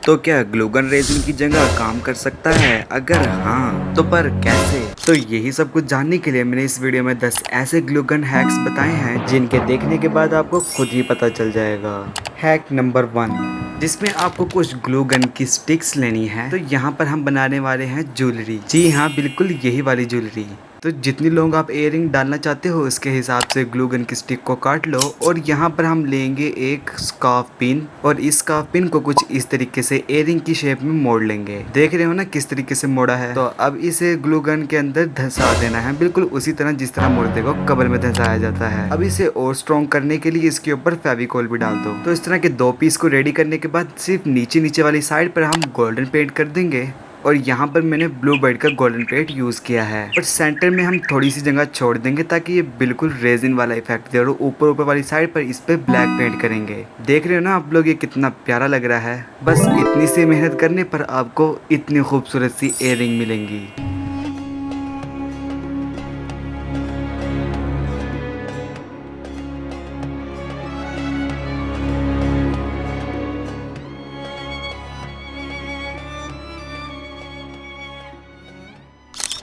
तो क्या glue gun resin की जगह काम कर सकता है? अगर हाँ तो पर कैसे? तो यही सब कुछ जानने के लिए मैंने इस वीडियो में 10 ऐसे ग्लूगन हैक्स बताए हैं जिनके देखने के बाद आपको खुद ही पता चल जाएगा। हैक नंबर 1, जिसमें आपको कुछ ग्लू गन की स्टिक्स लेनी है। तो यहाँ पर हम बनाने वाले हैं ज्वेलरी। जी हाँ, बिल्कुल यही वाली ज्वेलरी। तो जितनी लोग आप इयररिंग डालना चाहते हो उसके हिसाब से ग्लू गन की स्टिक को काट लो। और यहाँ पर हम लेंगे एक स्कार्फ पिन और इस स्कार्फ पिन को कुछ इस तरीके से इयररिंग की शेप में मोड़ लेंगे। देख रहे हो ना किस तरीके से मोड़ा है। तो अब इसे ग्लू गन के अंदर धंसा देना है, बिल्कुल उसी तरह जिस तरह मोड़ते को कबर में धंसाया जाता है। अब इसे और स्ट्रॉन्ग करने के लिए इसके ऊपर फेविकोल भी डाल दो। तो इस तरह के 2 पीस को रेडी करने के बाद सिर्फ नीचे नीचे वाली साइड पर हम गोल्डन पेंट कर देंगे। और यहाँ पर मैंने ब्लू बर्ड का गोल्डन पेंट यूज़ किया है। और सेंटर में हम थोड़ी सी जगह छोड़ देंगे ताकि ये बिल्कुल रेजिन वाला इफेक्ट दे। और ऊपर ऊपर वाली साइड पर इस पे ब्लैक पेंट करेंगे। देख रहे हो ना आप लोग, ये कितना प्यारा लग रहा है। बस इतनी सी मेहनत करने पर आपको इतनी खूबसूरत सी इयररिंग मिलेंगी।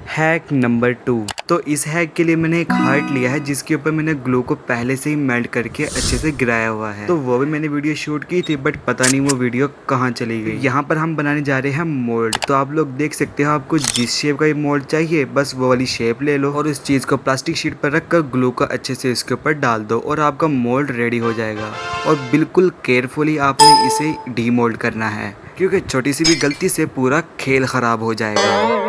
हैक नंबर 2, तो इस हैक के लिए मैंने एक हार्ट लिया है जिसके ऊपर मैंने ग्लू को पहले से ही मेल्ट करके अच्छे से गिराया हुआ है। तो वो भी मैंने वीडियो शूट की थी बट पता नहीं वो वीडियो कहाँ चली गई। यहाँ पर हम बनाने जा रहे हैं मोल्ड। तो आप लोग देख सकते हो, आपको जिस शेप का ये मोल्ड चाहिए बस वो वाली शेप ले लो और इस चीज़ को प्लास्टिक शीट पर रख कर ग्लू का अच्छे से इसके ऊपर डाल दो और आपका मोल्ड रेडी हो जाएगा। और बिल्कुल केयरफुली आपने इसे डीमोल्ड करना है क्योंकि छोटी सी भी गलती से पूरा खेल ख़राब हो जाएगा।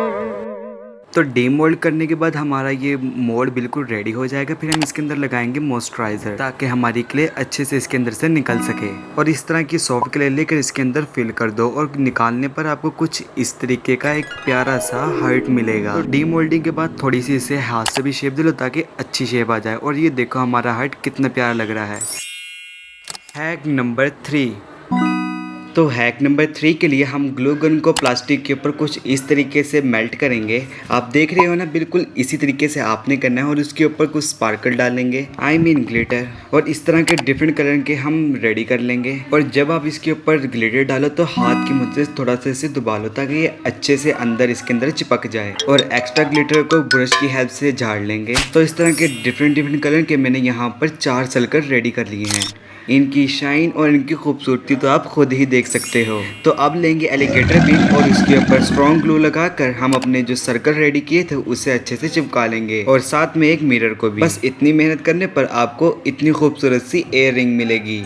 तो डीमोल्ड करने के बाद हमारा ये मोल्ड बिल्कुल रेडी हो जाएगा। फिर हम इसके अंदर लगाएंगे मॉइस्चराइज़र ताकि हमारी क्ले अच्छे से इसके अंदर से निकल सके। और इस तरह की सॉफ्ट क्ले लेकर इसके अंदर फिल कर दो और निकालने पर आपको कुछ इस तरीके का एक प्यारा सा हार्ट मिलेगा। तो डीमोल्डिंग के बाद थोड़ी सी इसे हाथ से भी शेप दे लो ताकि अच्छी शेप आ जाए। और ये देखो हमारा हार्ट कितना प्यारा लग रहा है। हैक नंबर 3, तो हैक नंबर 3 के लिए हम ग्लू गन को प्लास्टिक के ऊपर कुछ इस तरीके से मेल्ट करेंगे। आप देख रहे हो ना, बिल्कुल इसी तरीके से आपने करना है। और उसके ऊपर कुछ स्पार्कल डालेंगे, आई मीन ग्लिटर। और इस तरह के डिफरेंट कलर के हम रेडी कर लेंगे। और जब आप इसके ऊपर ग्लिटर डालो तो हाथ की मदद से थोड़ा सा इसे दबा लो ताकि ये अच्छे से अंदर इसके अंदर चिपक जाए। और एक्स्ट्रा ग्लिटर को ब्रश की हेल्प से झाड़ लेंगे। तो इस तरह के डिफरेंट कलर के मैंने यहाँ पर 4 सर्कल रेडी कर लिए हैं। इनकी शाइन और इनकी खूबसूरती तो आप खुद ही देख सकते हो। तो अब लेंगे एलिगेटर पिन और उसके ऊपर स्ट्रॉन्ग ग्लू लगाकर हम अपने जो सर्कल रेडी किए थे उसे अच्छे से चिपका लेंगे। और साथ में एक मिरर को भी। बस इतनी मेहनत करने पर आपको इतनी खूबसूरत सी इयररिंग मिलेगी।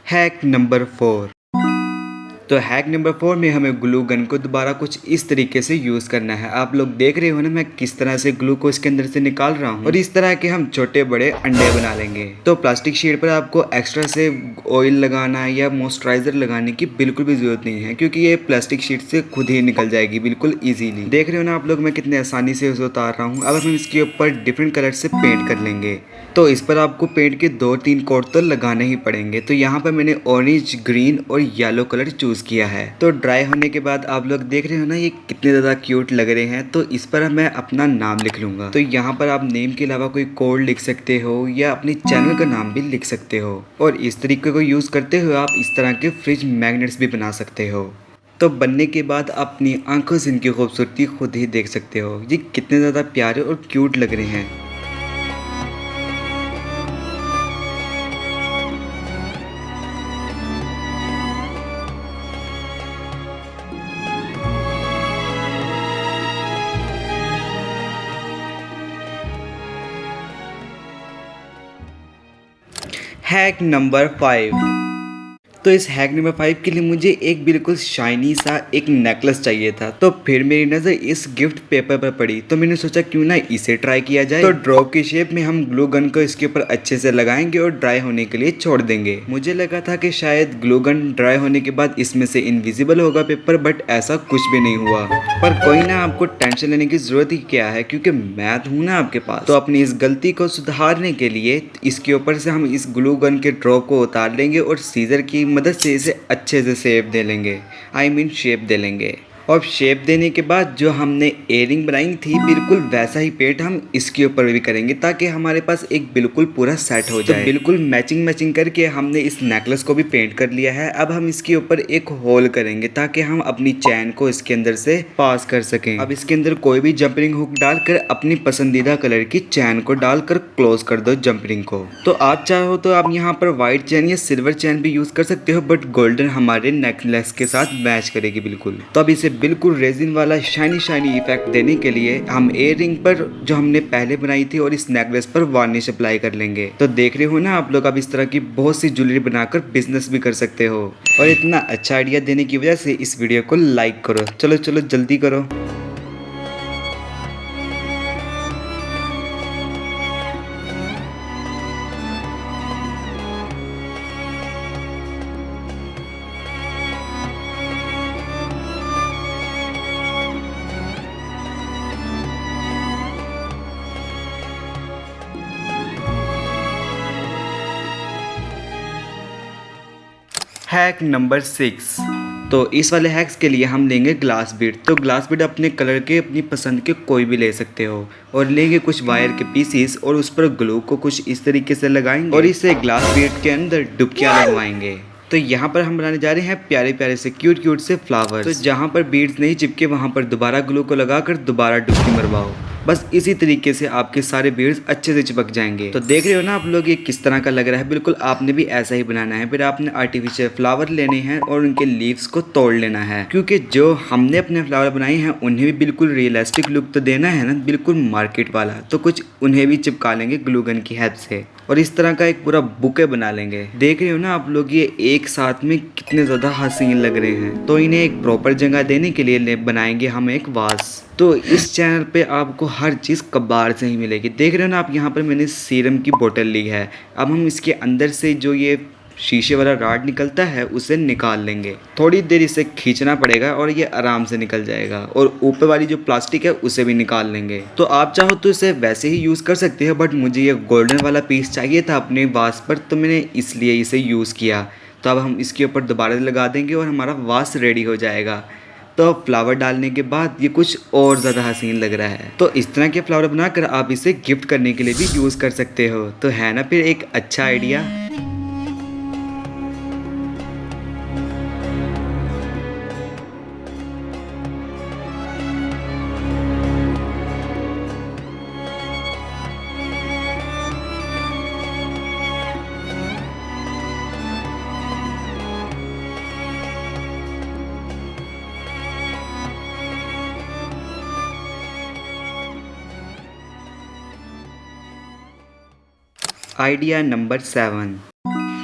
हैक नंबर 4, तो हैक नंबर 4 में हमें ग्लू गन को दोबारा कुछ इस तरीके से यूज़ करना है। आप लोग देख रहे हो ना मैं किस तरह से ग्लू को इसके अंदर से निकाल रहा हूँ। और इस तरह के हम छोटे बड़े अंडे बना लेंगे। तो प्लास्टिक शीट पर आपको एक्स्ट्रा से ऑयल लगाना या मॉइस्चराइज़र लगाने की बिल्कुल भी ज़रूरत नहीं है क्योंकि ये प्लास्टिक शीट से खुद ही निकल जाएगी बिल्कुल ईजीली। देख रहे हो ना आप लोग मैं कितने आसानी से उसे उतार रहा हूँ। अब हम इसके ऊपर डिफरेंट कलर से पेंट कर लेंगे। तो इस पर आपको पेंट के 2-3 कोट तो लगाने ही पड़ेंगे। तो यहाँ पर मैंने ऑरेंज, ग्रीन और येलो कलर चूज़ किया है। तो ड्राई होने के बाद आप लोग देख रहे हो ना ये कितने ज़्यादा क्यूट लग रहे हैं। तो इस पर मैं अपना नाम लिख लूँगा। तो यहाँ पर आप नेम के अलावा कोई कोड लिख सकते हो या अपने चैनल का नाम भी लिख सकते हो। और इस तरीके को यूज़ करते हुए आप इस तरह के फ्रिज मैग्नेट्स भी बना सकते हो। तो बनने के बाद अपनी आंखों से इनकी खूबसूरती खुद ही देख सकते हो। ये कितने ज़्यादा प्यारे और क्यूट लग रहे हैं। हैक नंबर 5, तो इस हैक नंबर 5 के लिए मुझे एक बिल्कुल शाइनी सा एक नेकलेस चाहिए था। तो फिर मेरी नज़र इस गिफ्ट पेपर पर पड़ी तो मैंने सोचा क्यों ना इसे ट्राई किया जाए। तो ड्रॉप की शेप में हम ग्लू गन को इसके ऊपर अच्छे से लगाएंगे और ड्राई होने के लिए छोड़ देंगे। मुझे लगा था कि शायद ग्लू गन ड्राई होने के बाद इसमें से इनविजिबल होगा पेपर, बट ऐसा कुछ भी नहीं हुआ। पर कोई ना, आपको टेंशन लेने की ज़रूरत ही क्या है क्योंकि मैं हूँ ना आपके पास। तो अपनी इस गलती को सुधारने के लिए इसके ऊपर से हम इस ग्लू गन के ड्रॉप को उतार लेंगे और सीजर की मदद से इसे अच्छे से शेप दे लेंगे, शेप दे लेंगे। और शेप देने के बाद जो हमने एयरिंग बनाई थी बिल्कुल वैसा ही पेंट हम इसके ऊपर भी करेंगे, ताकि हमारे पास एक बिल्कुल पूरा सेट हो जाए। तो बिल्कुल मैचिंग करके हमने इस नेकलेस को भी पेंट कर लिया है। अब हम इसके ऊपर एक होल करेंगे ताकि हम अपनी चैन को इसके अंदर से पास कर सकें। अब इसके अंदर कोई भी जंपरिंग हुक डालकर अपनी पसंदीदा कलर की चैन को डालकर क्लोज कर दो जंपरिंग को। तो आप चाहो तो आप यहाँ पर व्हाइट चैन या सिल्वर चैन भी यूज कर सकते हो, बट गोल्डन हमारे नेकलेस के साथ मैच करेगी बिल्कुल। तो अब इसे बिल्कुल रेजिन वाला शाइनी इफेक्ट देने के लिए हम इयररिंग पर जो हमने पहले बनाई थी और इस नेकलेस पर वार्निश अप्लाई कर लेंगे। तो देख रहे हो ना आप लोग, अब इस तरह की बहुत सी ज्वेलरी बनाकर बिजनेस भी कर सकते हो। और इतना अच्छा आइडिया देने की वजह से इस वीडियो को लाइक करो। चलो चलो जल्दी करो। Hack number 6। तो इस वाले हैक्स के लिए हम लेंगे ग्लास बीड। तो ग्लास बीड अपने कलर के, अपनी पसंद के कोई भी ले सकते हो। और लेंगे कुछ वायर के पीसीस और उस पर ग्लू को कुछ इस तरीके से लगाएंगे और इसे ग्लास बीड के अंदर डुबकियां लगवाएंगे। तो यहाँ पर हम बनाने जा रहे हैं प्यारे प्यारे से क्यूट से फ्लावर्स। तो जहाँ पर बीड्स नहीं चिपके वहाँ पर दोबारा ग्लू को लगाकर दोबारा डुबकी मरवाओ। बस इसी तरीके से आपके सारे बीड्स अच्छे से चिपक जाएंगे। तो देख रहे हो ना आप लोग ये किस तरह का लग रहा है। बिल्कुल आपने भी ऐसा ही बनाना है। फिर आपने आर्टिफिशियल फ्लावर लेने हैं और उनके लीव्स को तोड़ लेना है, क्योंकि जो हमने अपने फ्लावर बनाए हैं उन्हें भी बिल्कुल रियलिस्टिक लुक तो देना है ना, बिल्कुल मार्केट वाला। तो कुछ उन्हें भी चिपका लेंगे ग्लू गन की हेल्प से और इस तरह का एक पूरा बुके बना लेंगे। देख रहे हो ना आप लोग ये एक साथ में कितने ज्यादा हसीन लग रहे हैं। तो इन्हें एक प्रॉपर जगह देने के लिए बनाएंगे हम एक वास। तो इस चैनल पे आपको हर चीज़ कबाड़ से ही मिलेगी। देख रहे हो ना आप, यहाँ पर मैंने सीरम की बोतल ली है। अब हम इसके अंदर से जो ये शीशे वाला रॉड निकलता है उसे निकाल लेंगे। थोड़ी देर इसे खींचना पड़ेगा और ये आराम से निकल जाएगा। और ऊपर वाली जो प्लास्टिक है उसे भी निकाल लेंगे। तो आप चाहो तो इसे वैसे ही यूज़ कर सकते हो, बट मुझे ये गोल्डन वाला पीस चाहिए था अपने वास पर, तो मैंने इसलिए इसे यूज़ किया। तो अब हम इसके ऊपर दोबारा लगा देंगे और हमारा वास रेडी हो जाएगा। तो फ्लावर डालने के बाद ये कुछ और ज़्यादा हसीन लग रहा है। तो इस तरह के फ्लावर बनाकर आप इसे गिफ्ट करने के लिए भी यूज़ कर सकते हो। तो है ना फिर एक अच्छा आइडिया। Idea number 7।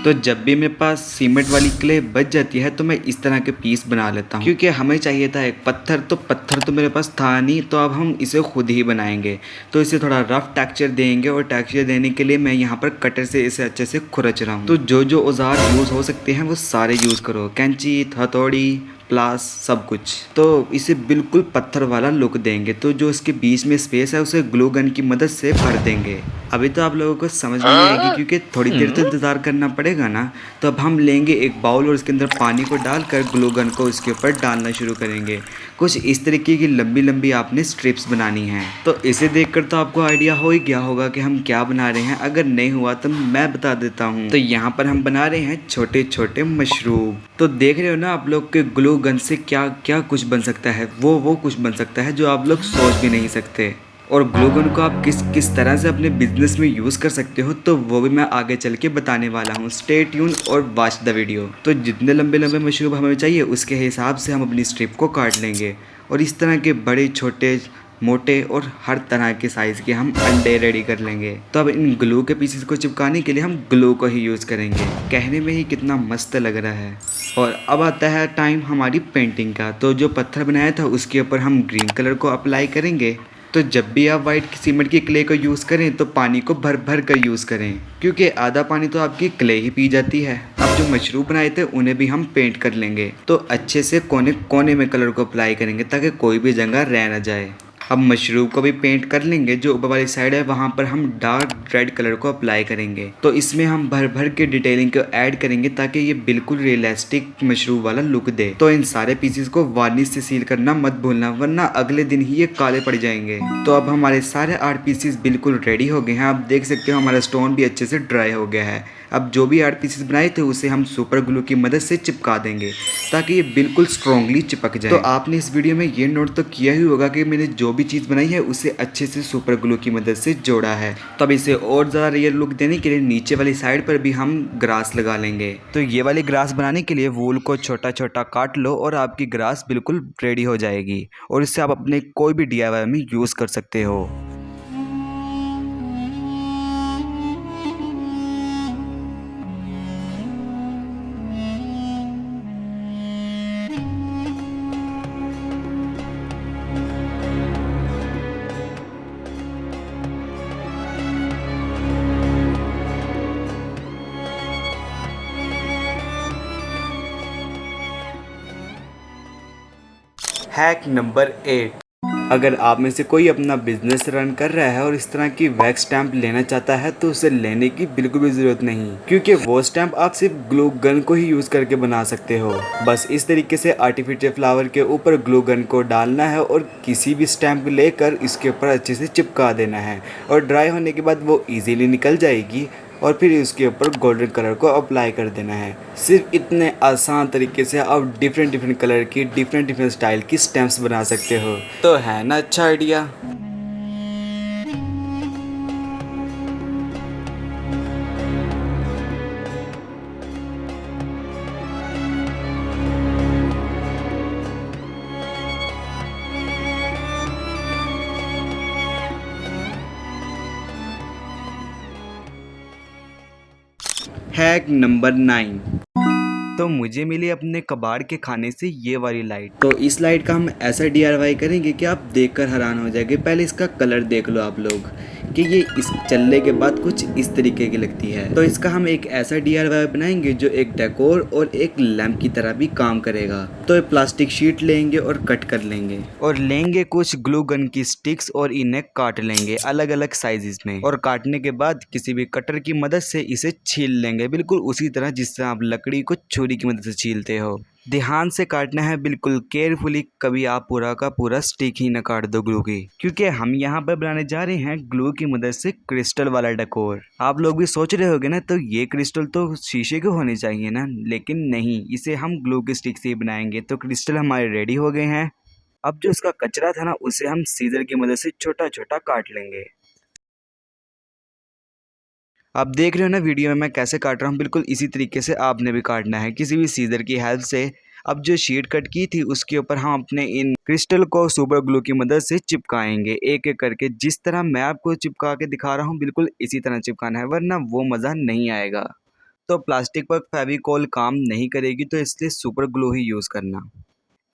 तो जब भी मेरे पास सीमेंट वाली क्ले बच जाती है तो मैं इस तरह के पीस बना लेता हूँ, क्योंकि हमें चाहिए था एक पत्थर। तो पत्थर तो मेरे पास था नहीं, तो अब हम इसे खुद ही बनाएंगे। तो इसे थोड़ा रफ टेक्सचर देंगे और टेक्सचर देने के लिए मैं यहाँ पर कटर से इसे अच्छे से खुरच रहा हूँ। तो जो औजार यूज़ हो सकते हैं वो सारे यूज़ करो, कैंची, हथौड़ी, प्लास, सब कुछ। तो इसे बिल्कुल पत्थर वाला लुक देंगे। तो जो इसके बीच में स्पेस है उसे ग्लू गन की मदद से भर देंगे। अभी तो आप लोगों को समझ नहीं आएगी क्योंकि थोड़ी देर तो इंतज़ार करना पड़ेगा ना। तो अब हम लेंगे एक बाउल और उसके अंदर पानी को डालकर ग्लू गन को इसके ऊपर डालना शुरू करेंगे। कुछ इस तरीके की लंबी लंबी आपने स्ट्रिप्स बनानी हैं। तो इसे देखकर तो आपको आइडिया हो ही गया होगा कि हम क्या बना रहे हैं। अगर नहीं हुआ तो मैं बता देता हूँ। तो यहाँ पर हम बना रहे हैं छोटे छोटे मशरूम। तो देख रहे हो ना आप लोग के ग्लू गन से क्या क्या कुछ बन सकता है। वो कुछ बन सकता है जो आप लोग सोच भी नहीं सकते। और ग्लू गन को आप किस तरह से अपने बिजनेस में यूज़ कर सकते हो तो वो भी मैं आगे चल के बताने वाला हूँ। स्टे ट्यून और वॉच द वीडियो। तो जितने लंबे लंबे मशरूम हमें चाहिए उसके हिसाब से हम अपनी स्ट्रिप को काट लेंगे और इस तरह के बड़े छोटे मोटे और हर तरह के साइज़ के हम अंडे रेडी कर लेंगे। तो अब इन ग्लू के पीसेस को चिपकाने के लिए हम ग्लू को ही यूज़ करेंगे। कहने में ही कितना मस्त लग रहा है। और अब आता है टाइम हमारी पेंटिंग का। तो जो पत्थर बनाया था उसके ऊपर हम ग्रीन कलर को अप्लाई करेंगे। तो जब भी आप वाइट सीमेंट की क्ले को यूज़ करें तो पानी को भर भर कर यूज़ करें, क्योंकि आधा पानी तो आपकी क्ले ही पी जाती है। अब जो मशरूम बनाए थे उन्हें भी हम पेंट कर लेंगे। तो अच्छे से कोने कोने में कलर को अप्लाई करेंगे ताकि कोई भी जगह रह ना जाए। अब मशरूम को भी पेंट कर लेंगे। जो ऊपर वाली साइड है वहाँ पर हम डार्क रेड कलर को अप्लाई करेंगे। तो इसमें हम भर भर के डिटेलिंग को ऐड करेंगे ताकि ये बिल्कुल रियलिस्टिक मशरूम वाला लुक दे। तो इन सारे पीसेस को वार्निश से सील करना मत भूलना, वरना अगले दिन ही ये काले पड़ जाएंगे। तो अब हमारे सारे आर्ट पीसेस बिल्कुल रेडी हो गए हैं। आप देख सकते हो हमारा स्टोन भी अच्छे से ड्राई हो गया है। अब जो भी आर्ट पीसेस बनाए थे उसे हम सुपर ग्लू की मदद से चिपका देंगे ताकि ये बिल्कुल स्ट्रॉन्गली चिपक जाए। तो आपने इस वीडियो में ये नोट तो किया ही होगा कि मैंने जो भी चीज़ बनाई है उसे अच्छे से सुपर ग्लू की मदद से जोड़ा है। तो अब इसे और ज़्यादा रियल लुक देने के लिए नीचे वाली साइड पर भी हम ग्रास लगा लेंगे। तो ये वाली ग्रास बनाने के लिए वूल को छोटा छोटा काट लो और आपकी ग्रास बिल्कुल रेडी हो जाएगी और इससे आप अपने कोई भी DIY में यूज़ कर सकते हो। हैक नंबर 8, अगर आप में से कोई अपना बिजनेस रन कर रहा है और इस तरह की वैक्स स्टैंप लेना चाहता है तो उसे लेने की बिल्कुल भी ज़रूरत नहीं, क्योंकि वो स्टैंप आप सिर्फ ग्लू गन को ही यूज़ करके बना सकते हो। बस इस तरीके से आर्टिफिशियल फ्लावर के ऊपर ग्लू गन को डालना है और किसी भी स्टैंप लेकर इसके ऊपर अच्छे से चिपका देना है और ड्राई होने के बाद वो ईजीली निकल जाएगी और फिर उसके ऊपर गोल्डन कलर को अप्लाई कर देना है। सिर्फ इतने आसान तरीके से आप डिफरेंट कलर की डिफरेंट स्टाइल की स्टैम्प्स बना सकते हो। तो है ना अच्छा आइडिया। हैक नंबर 9, तो मुझे मिली अपने कबाड़ के खाने से ये वाली लाइट। तो इस लाइट का हम ऐसा DIY करेंगे कि आप देखकर हैरान हो जाएंगे। पहले इसका कलर देख लो आप लोग कि ये इस चलने के बाद कुछ इस तरीके की लगती है। तो इसका हम एक ऐसा DIY बनाएंगे जो एक डेकोर और एक लैंप की तरह भी काम करेगा। तो ये प्लास्टिक शीट लेंगे और कट कर लेंगे और लेंगे कुछ ग्लू गन की स्टिक्स और इन्हें काट लेंगे अलग अलग साइजेस में। और काटने के बाद किसी भी कटर की मदद से इसे छील लेंगे, बिल्कुल उसी तरह जिससे आप लकड़ी को छुरी की मदद से छीलते हो। ध्यान से काटना है, बिल्कुल केयरफुली, कभी आप पूरा का पूरा स्टिक ही न काट दो ग्लू की, क्योंकि हम यहाँ पर बनाने जा रहे हैं ग्लू की मदद से क्रिस्टल वाला डेकोर। आप लोग भी सोच रहे होगे ना, तो ये क्रिस्टल तो शीशे के होने चाहिए ना, लेकिन नहीं, इसे हम ग्लू की स्टिक से ही बनाएंगे। तो क्रिस्टल हमारे रेडी हो गए हैं। अब जो इसका कचरा था ना, उसे हम सीजर की मदद से छोटा छोटा काट लेंगे। आप देख रहे हो ना वीडियो में मैं कैसे काट रहा हूँ, बिल्कुल इसी तरीके से आपने भी काटना है किसी भी सीजर की हेल्प से। अब जो शीट कट की थी उसके ऊपर हम अपने इन क्रिस्टल को सुपर ग्लू की मदद से चिपकाएंगे एक एक करके। जिस तरह मैं आपको चिपका के दिखा रहा हूँ बिल्कुल इसी तरह चिपकाना है, वरना वो मज़ा नहीं आएगा। तो प्लास्टिक पर फेविकोल काम नहीं करेगी, तो इसलिए सुपर ग्लू ही यूज़ करना।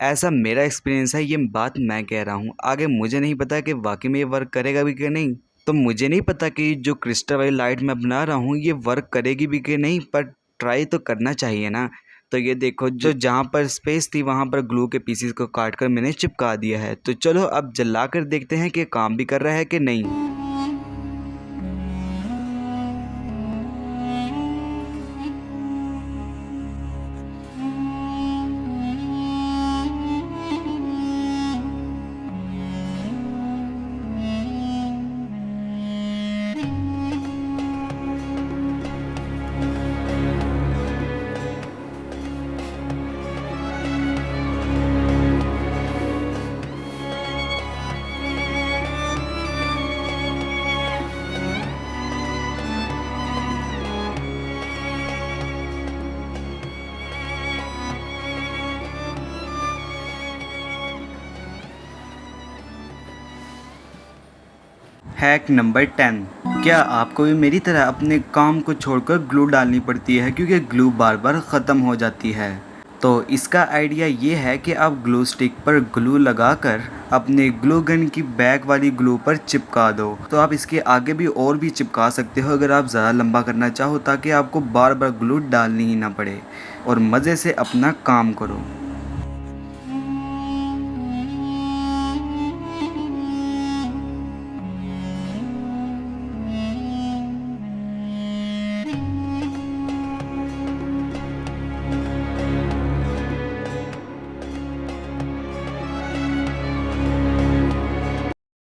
ऐसा मेरा एक्सपीरियंस है, ये बात मैं कह रहा हूँ। आगे मुझे नहीं पता कि वाकई में ये वर्क करेगा भी कि नहीं। तो मुझे नहीं पता कि जो क्रिस्टल वाली लाइट मैं बना रहा हूँ ये वर्क करेगी भी कि नहीं, पर ट्राई तो करना चाहिए ना। तो ये देखो, जो जहाँ पर स्पेस थी वहाँ पर ग्लू के पीसीस को काट कर मैंने चिपका दिया है। तो चलो अब जला कर देखते हैं कि काम भी कर रहा है कि नहीं। हैक नंबर 10, क्या आपको भी मेरी तरह अपने काम को छोड़कर ग्लू डालनी पड़ती है क्योंकि ग्लू बार बार ख़त्म हो जाती है? तो इसका आइडिया ये है कि आप ग्लू स्टिक पर ग्लू लगाकर अपने ग्लू गन की बैक वाली ग्लू पर चिपका दो। तो आप इसके आगे भी और भी चिपका सकते हो अगर आप ज़्यादा लंबा करना चाहो, ताकि आपको बार बार ग्लू डालनी ही ना पड़े और मज़े से अपना काम करो।